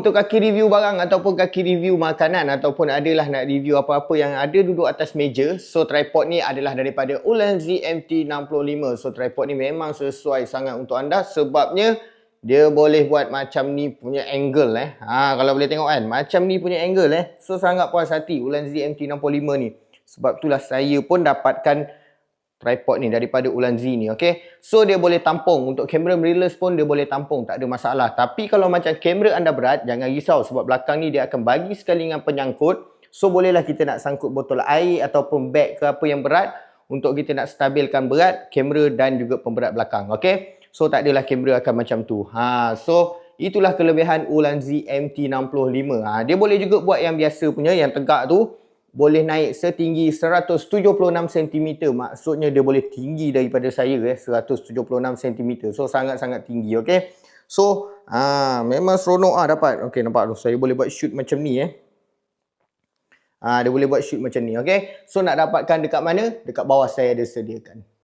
Untuk kaki review barang ataupun kaki review makanan ataupun adalah nak review apa-apa yang ada duduk atas meja. So tripod ni adalah daripada Ulanzi MT65. So tripod ni memang sesuai sangat untuk anda sebabnya dia boleh buat macam ni punya angle kalau boleh tengok kan, macam ni punya angle So sangat puas hati Ulanzi MT65 ni. Sebab itulah saya pun dapatkan tripod ni daripada Ulanzi ni, okey. So dia boleh tampung, untuk kamera mirrorless pun dia boleh tampung, tak ada masalah. Tapi kalau macam kamera anda berat, jangan risau sebab belakang ni dia akan bagi sekali dengan penyangkut. So bolehlah kita nak sangkut botol air ataupun beg ke apa yang berat untuk kita nak stabilkan berat kamera dan juga pemberat belakang, okey. So tak adalah kamera akan macam tu. So itulah kelebihan Ulanzi MT65. Dia boleh juga buat yang biasa punya, yang tegak tu. Boleh naik setinggi 176 cm. Maksudnya dia boleh tinggi daripada saya 176 cm. So sangat-sangat tinggi, okey. So memang seronok dapat. Okey, nampak tu. Saya boleh buat shoot macam ni dia boleh buat shoot macam ni, okey. So nak dapatkan dekat mana? Dekat bawah saya ada sediakan.